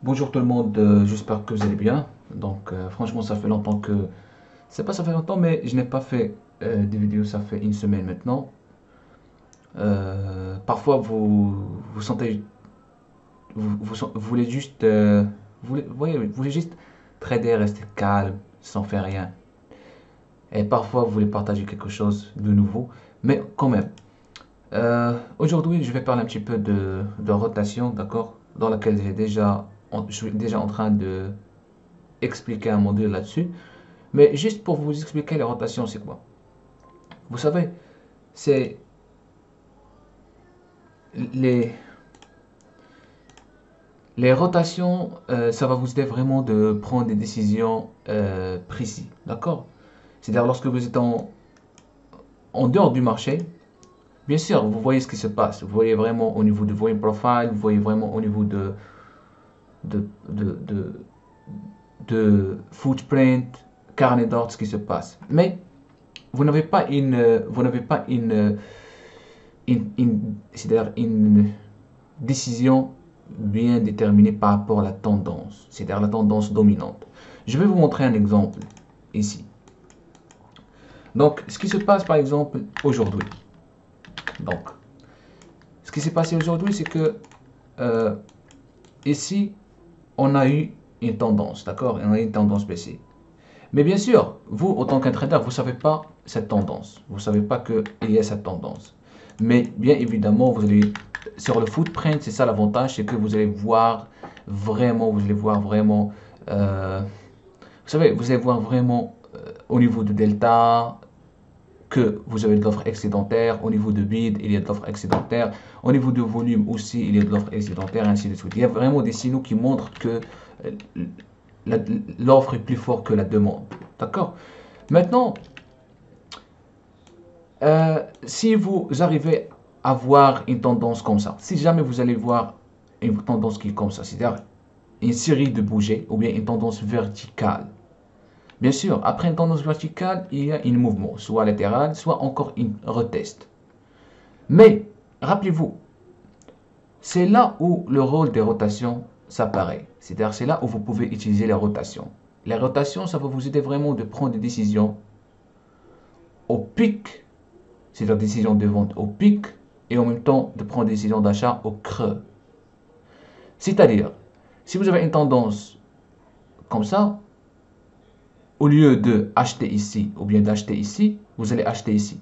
Bonjour tout le monde, j'espère que vous allez bien. Donc franchement ça fait longtemps que... C'est pas ça fait longtemps mais je n'ai pas fait des vidéos, ça fait une semaine maintenant. Parfois vous sentez... vous voulez juste... vous voulez juste trader, rester calme, sans faire rien. Et parfois vous voulez partager quelque chose de nouveau. Mais quand même, aujourd'hui je vais parler un petit peu de rotation, d'accord? Dans laquelle je suis déjà en train de expliquer un module là-dessus. Mais juste pour vous expliquer les rotations, c'est quoi? Vous savez, c'est les, les rotations, ça va vous aider vraiment de prendre des décisions précises, d'accord? C'est-à-dire lorsque vous êtes en dehors du marché, bien sûr, vous voyez ce qui se passe. Vous voyez vraiment au niveau de volume profile, vous voyez vraiment au niveau de, de, de, de footprint, carnet d'ordre, ce qui se passe. Mais vous n'avez pas c'est-à-dire une décision bien déterminée par rapport à la tendance, c'est-à-dire la tendance dominante. Je vais vous montrer un exemple ici. Donc, ce qui se passe par exemple aujourd'hui. Donc, ce qui s'est passé aujourd'hui, c'est que ici, on a eu une tendance, d'accord? On a eu une tendance baissière. Mais bien sûr, vous, en tant qu'un trader, vous ne savez pas cette tendance. Vous ne savez pas qu'il y a cette tendance. Mais bien évidemment, vous allez, sur le footprint, c'est ça l'avantage, c'est que vous allez voir vraiment, vous savez, vous allez voir vraiment au niveau de delta, que vous avez de l'offre excédentaire, au niveau de bid, il y a de l'offre excédentaire, au niveau de volume aussi, il y a de l'offre excédentaire, ainsi de suite. Il y a vraiment des signaux qui montrent que l'offre est plus forte que la demande. D'accord? Maintenant, si vous arrivez à voir une tendance comme ça, si jamais vous allez voir une tendance qui est comme ça, c'est-à-dire une série de bougées ou bien une tendance verticale. Bien sûr, après une tendance verticale, il y a un mouvement, soit latéral, soit encore une retest. Mais, rappelez-vous, c'est là où le rôle des rotations s'apparaît. C'est-à-dire, c'est là où vous pouvez utiliser les rotations. Les rotations, ça va vous aider vraiment de prendre des décisions au pic, c'est-à-dire des décisions de vente au pic, et en même temps de prendre des décisions d'achat au creux. C'est-à-dire, si vous avez une tendance comme ça, au lieu de acheter ici ou bien d'acheter ici, vous allez acheter ici.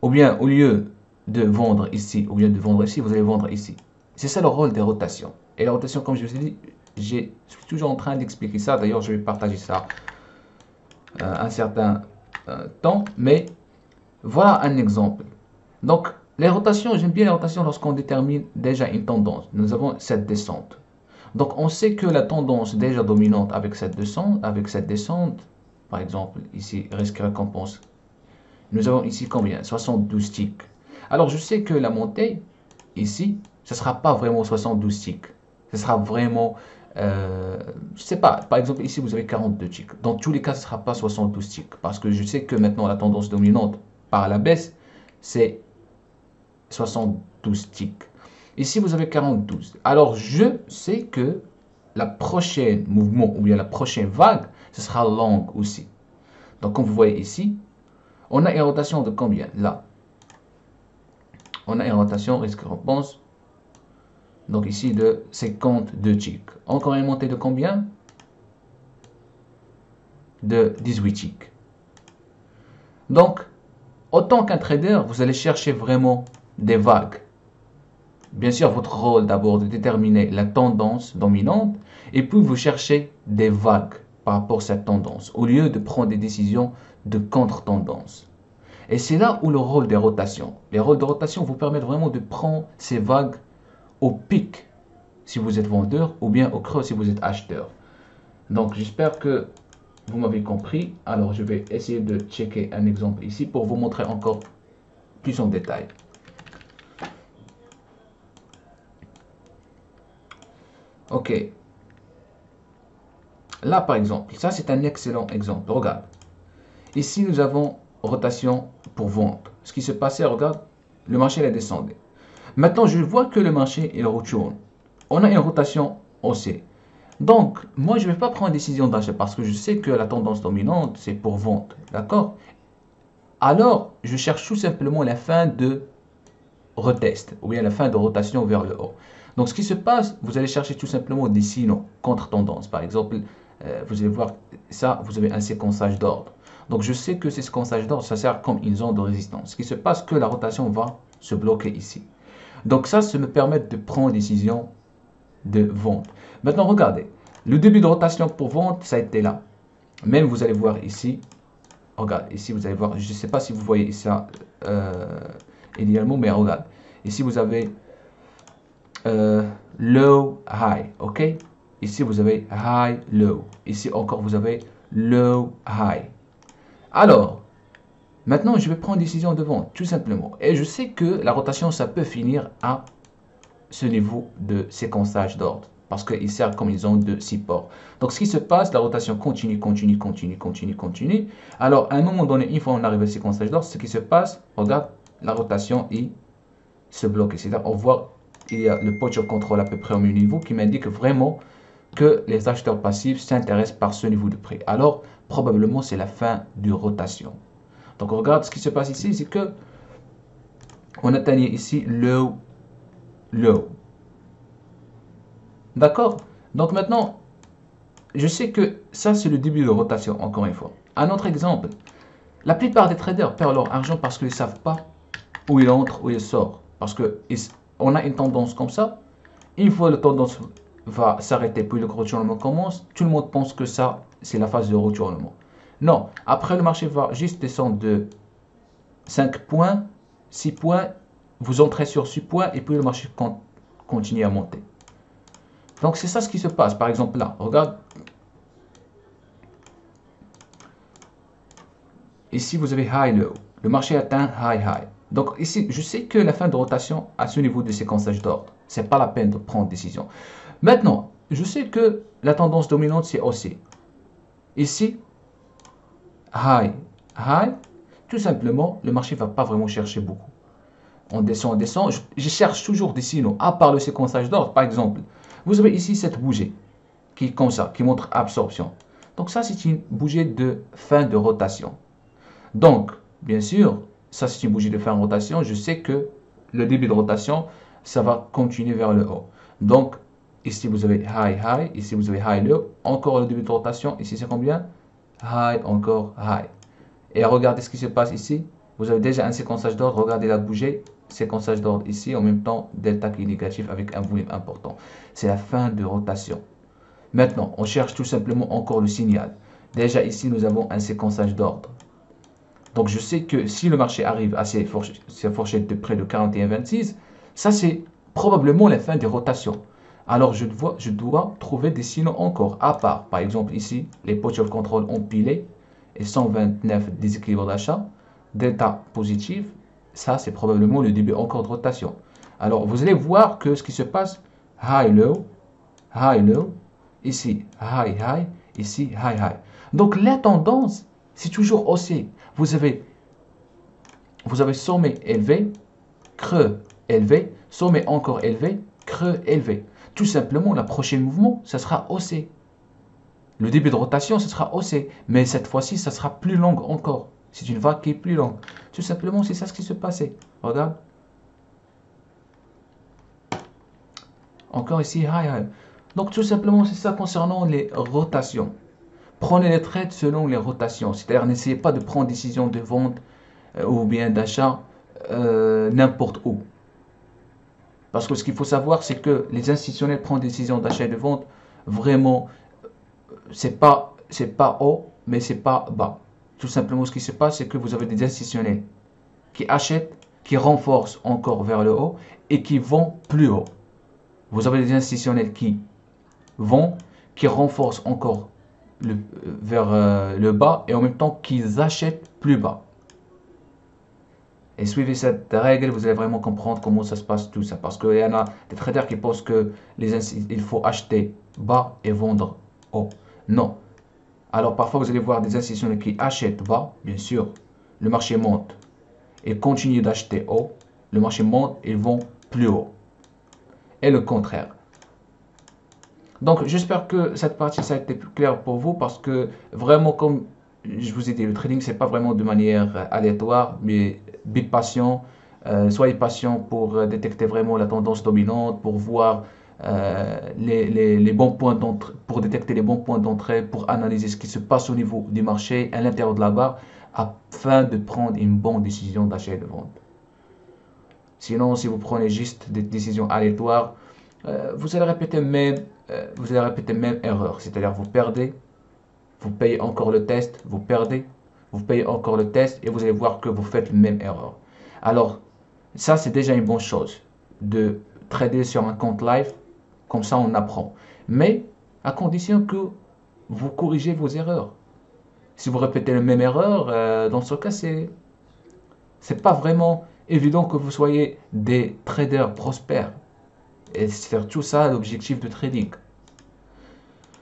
Ou bien au lieu de vendre ici ou bien de vendre ici, vous allez vendre ici. C'est ça le rôle des rotations. Et la rotation, comme je vous ai dit, je suis toujours en train d'expliquer ça. D'ailleurs, je vais partager ça un certain temps. Mais voilà un exemple. Donc, les rotations, j'aime bien les rotations lorsqu'on détermine déjà une tendance. Nous avons cette descente. Donc, on sait que la tendance déjà dominante avec cette descente, par exemple, ici, risque récompense, nous avons ici combien? 72 ticks. Alors, je sais que la montée, ici, ce ne sera pas vraiment 72 ticks. Ce sera vraiment, je ne sais pas, par exemple, ici, vous avez 42 ticks. Dans tous les cas, ce ne sera pas 72 ticks. Parce que je sais que maintenant, la tendance dominante par la baisse, c'est 72 ticks. Ici, vous avez 42. Alors, je sais que la prochaine mouvement ou bien la prochaine vague, ce sera longue aussi. Donc, comme vous voyez ici, on a une rotation de combien? Là. On a une rotation risque-récompense. Donc ici de 52 ticks. Encore une montée de combien? De 18 ticks. Donc, autant qu'un trader, vous allez chercher vraiment des vagues. Bien sûr, votre rôle d'abord de déterminer la tendance dominante et puis vous cherchez des vagues par rapport à cette tendance au lieu de prendre des décisions de contre-tendance. Et c'est là où le rôle des rotations. Les rôles de rotation vous permettent vraiment de prendre ces vagues au pic si vous êtes vendeur ou bien au creux si vous êtes acheteur. Donc j'espère que vous m'avez compris. Alors je vais essayer de checker un exemple ici pour vous montrer encore plus en détail. Ok. Là par exemple, ça c'est un excellent exemple. Regarde. Ici nous avons rotation pour vente. Ce qui se passait, regarde, le marché est descendu. Maintenant je vois que le marché il retourne. On a une rotation haussier. Donc, moi, je ne vais pas prendre une décision d'achat parce que je sais que la tendance dominante, c'est pour vente. D'accord? Alors, je cherche tout simplement la fin de retest ou bien la fin de rotation vers le haut. Donc, ce qui se passe, vous allez chercher tout simplement des signaux contre-tendance. Par exemple, vous allez voir ça, vous avez un séquençage d'ordre. Donc, je sais que ces séquençages d'ordre, ça sert comme une zone de résistance. Ce qui se passe, que la rotation va se bloquer ici. Donc, ça me permet de prendre une décision de vente. Maintenant, regardez. Le début de rotation pour vente, ça a été là. Même vous allez voir ici. Regarde, ici vous allez voir. Je ne sais pas si vous voyez ça idéalement, mais regarde. Ici vous avez low, high. Ok. Ici vous avez high, low. Ici encore vous avez low, high. Alors, maintenant je vais prendre une décision de vente, tout simplement. Et je sais que la rotation, ça peut finir à ce niveau de séquençage d'ordre parce qu'il sert comme une zone de support. Donc, ce qui se passe, la rotation continue, continue, continue, continue, continue. Alors, à un moment donné, une fois on arrive au séquençage d'ordre, ce qui se passe, regarde, la rotation, il se bloque. C'est-à-dire, on voit qu'il y a le put of control à peu près au même niveau qui m'indique vraiment que les acheteurs passifs s'intéressent par ce niveau de prix. Alors, probablement, c'est la fin de rotation. Donc, regarde, ce qui se passe ici, c'est que on atteignait ici low, low. D'accord? Donc maintenant, je sais que ça, c'est le début de rotation, encore une fois. Un autre exemple, la plupart des traders perdent leur argent parce qu'ils ne savent pas où il entre, où il sort. Parce qu'on a une tendance comme ça. Une fois la tendance va s'arrêter, puis le retournement commence, tout le monde pense que ça, c'est la phase de retournement. Non, après le marché va juste descendre de 5 points, 6 points, vous entrez sur 6 points et puis le marché continue à monter. Donc, c'est ça ce qui se passe. Par exemple, là, regarde. Ici, vous avez high, low. Le marché atteint high, high. Donc, ici, je sais que la fin de rotation à ce niveau de séquençage d'ordre. Ce n'est pas la peine de prendre décision. Maintenant, je sais que la tendance dominante, c'est haussier. Ici, high, high. Tout simplement, le marché ne va pas vraiment chercher beaucoup. On descend, on descend. Je cherche toujours des signaux, à part le séquençage d'ordre. Par exemple, vous avez ici cette bougie qui est comme ça, qui montre absorption. Donc ça, c'est une bougie de fin de rotation. Donc, bien sûr, ça c'est une bougie de fin de rotation. Je sais que le début de rotation, ça va continuer vers le haut. Donc, ici vous avez high, high. Ici vous avez high, low. Encore le début de rotation. Ici c'est combien? High, encore high. Et regardez ce qui se passe ici. Vous avez déjà un séquençage d'ordre. Regardez la bougie. Séquençage d'ordre ici, en même temps, delta qui est négatif avec un volume important. C'est la fin de rotation. Maintenant, on cherche tout simplement encore le signal. Déjà ici, nous avons un séquençage d'ordre. Donc, je sais que si le marché arrive à ces fourchettes de près de 41,26, ça c'est probablement la fin des rotations. Alors, je dois trouver des signaux encore, à part, par exemple ici, les puts of control ont pilé et 129 déséquilibre d'achat, delta positif. Ça, c'est probablement le début encore de rotation. Alors, vous allez voir que ce qui se passe, high, low, ici, high, high, ici, high, high. Donc, la tendance, c'est toujours haussier. Vous avez sommet élevé, creux élevé, sommet encore élevé, creux élevé. Tout simplement, le prochain mouvement, ça sera haussier. Le début de rotation, ce sera haussier. Mais cette fois-ci, ça sera plus long encore. C'est une vague qui est plus longue. Tout simplement, c'est ça ce qui se passait. Regarde. Encore ici, high, high. Donc, tout simplement, c'est ça concernant les rotations. Prenez les trades selon les rotations. C'est-à-dire, n'essayez pas de prendre décision de vente ou bien d'achat n'importe où. Parce que ce qu'il faut savoir, c'est que les institutionnels prennent des décisions d'achat et de vente. Vraiment, c'est pas haut, mais c'est pas bas. Tout simplement, ce qui se passe, c'est que vous avez des institutionnels qui achètent, qui renforcent encore vers le haut et qui vont plus haut. Vous avez des institutionnels qui vont, qui renforcent encore vers le bas et en même temps qu'ils achètent plus bas. Et suivez cette règle, vous allez vraiment comprendre comment ça se passe tout ça. Parce qu'il y en a des traders qui pensent que il faut acheter bas et vendre haut. Non. Alors parfois vous allez voir des institutions qui achètent bas, bien sûr, le marché monte et continue d'acheter haut, le marché monte et vont plus haut. Et le contraire. Donc, j'espère que cette partie, ça a été plus clair pour vous parce que vraiment, comme je vous ai dit, le trading, c'est pas vraiment de manière aléatoire, mais be patient. Soyez patient pour détecter vraiment la tendance dominante, pour voir les bons points d'entrée, pour détecter les bons points d'entrée, pour analyser ce qui se passe au niveau du marché, à l'intérieur de la barre, afin de prendre une bonne décision d'achat et de vente. Sinon, si vous prenez juste des décisions aléatoires, vous allez répéter même erreur. C'est-à-dire, vous perdez, vous payez encore le test, vous perdez, vous payez encore le test et vous allez voir que vous faites la même erreur. Alors, ça, c'est déjà une bonne chose de trader sur un compte live. Comme ça, on apprend. Mais à condition que vous corrigez vos erreurs. Si vous répétez la même erreur, dans ce cas, c'est pas vraiment évident que vous soyez des traders prospères. Et c'est tout ça l'objectif de trading.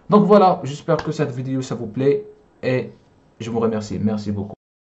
Donc voilà, j'espère que cette vidéo ça vous plaît et je vous remercie. Merci beaucoup.